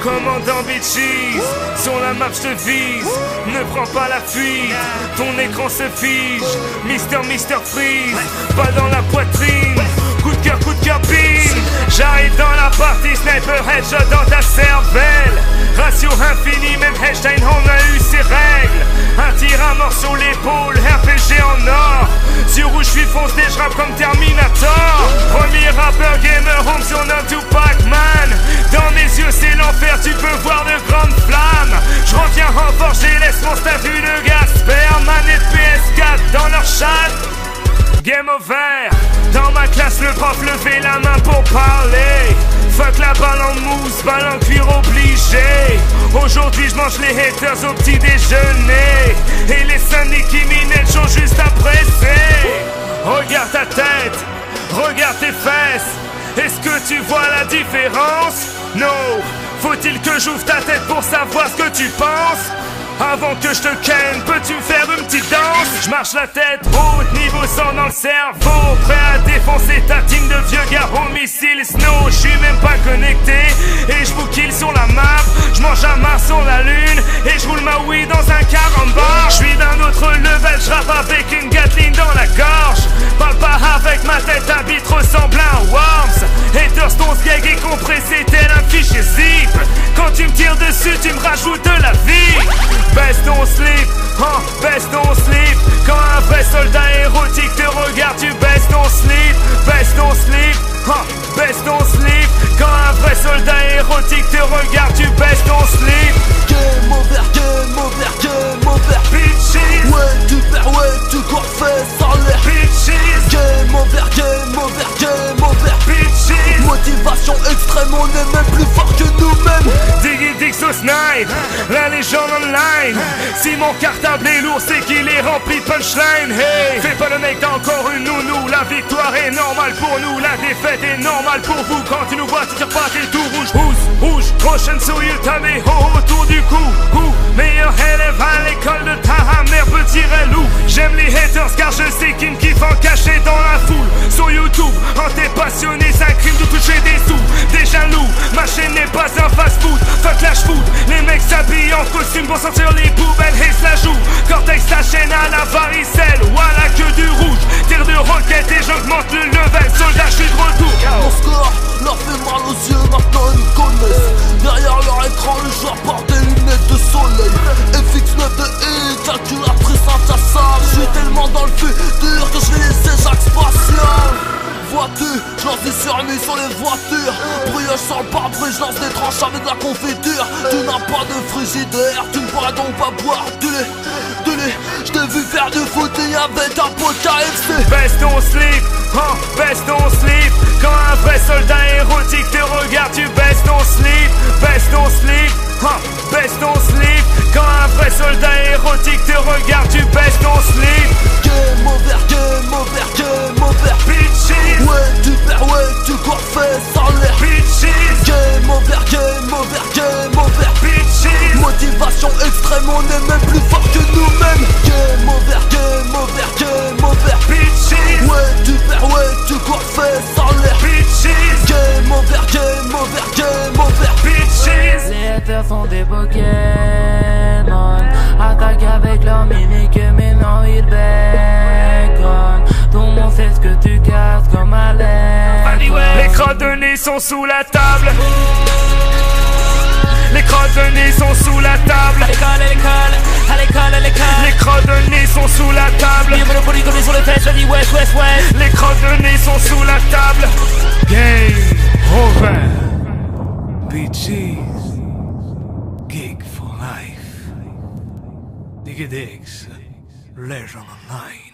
Commandant Bitches, sur la map je te vise. Ne prends pas la fuite, ton écran se fige. Mister Freeze, pas dans la poitrine. Coup de cœur, bim. J'arrive dans la partie, sniper headshot dans ta cervelle. Ratio infini, même Einstein on a eu ses règles. Un tir à mort sur l'épaule, RPG en or. Sur rouge je suis foncé, je rappe comme Terminator. Premier rappeur gamer, home surnomme Tupac Man. Dans mes yeux c'est l'enfer, tu peux voir de grandes flammes. Je reviens renforcer, laisse mon statut de Gasper. Manette PS4 dans leur chat. Game over. Dans ma classe le prof levait la main pour parler. Fuck la balle en mousse, balle en cuir obligé. Aujourd'hui je mange les haters au petit déjeuner. Et les Sunny qui minettent sont juste à presser. Regarde ta tête, regarde tes fesses. Est-ce que tu vois la différence? Non. Faut-il que j'ouvre ta tête pour savoir ce que tu penses? Avant que je te ken, peux-tu me faire une petite danse? Je marche la tête haute, niveau 100 dans le cerveau. Prêt à défoncer ta team de vieux gars au missile Snow. Je suis même pas connecté et je vous kill sur la map. Je mange à Mars sur la lune et je roule ma Wii dans un carambar. Je suis d'un autre level, je rappe avec une Gatling dans la gorge. Parle pas avec ma tête, un beat ressemblant à Worms. Haters ton gag est compressé tel un fichier zip. Quand tu me tires dessus, tu me rajoutes de la vie. Baisse ton slip, baisse ton slip. Quand un vrai soldat érotique te regarde, tu baisses ton slip. Baisse ton slip, baisse ton slip. Quand un vrai soldat érotique te regarde, tu baisses ton slip. Game over, game over, game over. Bitches, ouais tu perds, ouais tu cours, fais sans l'air. Bitches, game over, game over, game over. Bitches, motivation extrême, on est même plus fort que nous-mêmes. Diggy Dixo Snipe, la légende online. Si mon cartable est lourd, c'est qu'il est rempli de punchline. Hey, fais pas le mec, t'as encore une nounou. La victoire est normale pour nous, la défaite est normale pour vous. Quand tu nous vois, tu tires pas, t'es tout rouge. Rouge, prochaine souille, t'as mes ho autour du cou. Meilleur élève à l'école de ta mère, petit relou. J'aime les haters car je sais qu'ils me kiffent en caché dans la foule. Sur YouTube, en t'es passionné, c'est un crime de toucher des sous. Des jaloux, ma chaîne n'est pas un fast food. Fuck la food, les mecs s'habillent en costume pour sortir les poubelles et se la jouent. Cortex ta chaîne à la varicelle ou à la queue du rouge. Tire de roquette et j'augmente le level. Soldat, je suis de retour. Mon score leur fait mal aux yeux, maintenant ils me connaissent. Derrière leur écran, le joueur porte des lunettes de soleil. FX9 de E, calculatrice intassable. Je suis tellement dans le futur que je vais laisser chaque spatial. Voiture, je lance des surnuits sur les voitures. Brioche sur le pare-brise, je lance des tranches avec de la confiture. Tu n'as pas de frigidaire, tu ne pourras donc pas boire du lait. Je t'ai vu faire du footing avec un pote KFC. Baisse ton slip, baisse ton slip. Quand un vrai soldat érotique te regarde, tu baisses ton slip. Baisse ton slip, baisse ton slip. Quand un vrai soldat érotique te regarde, tu baisses ton slip. Game over, game over, game over. Bitches, ouais tu perds, ouais tu cours, fais sans l'air. Bitches, game over, game over, game over. Bitches, motivation extrême, on est même plus fort que nous-mêmes. Game over, game over, game over. Bitches, ouais tu perds, ouais tu cours, fais sans l'air. Bitches, game over, game over, game over. Bitches. Les haters sont des Pokémon. Attaque avec leur mimique, mais non ils bacon. Tout le monde sait ce que tu casses comme à l'aide. Les crottes de nez sont sous la table. Les crottes de nez sont sous la table. À l'école. Les crottes de nez sont sous la table. Libre le poli collé sur les fesses, je dis west. Les crottes de nez sont sous la table. Game over. Bitches. Gig for life. Diggy Diggs. Legend online.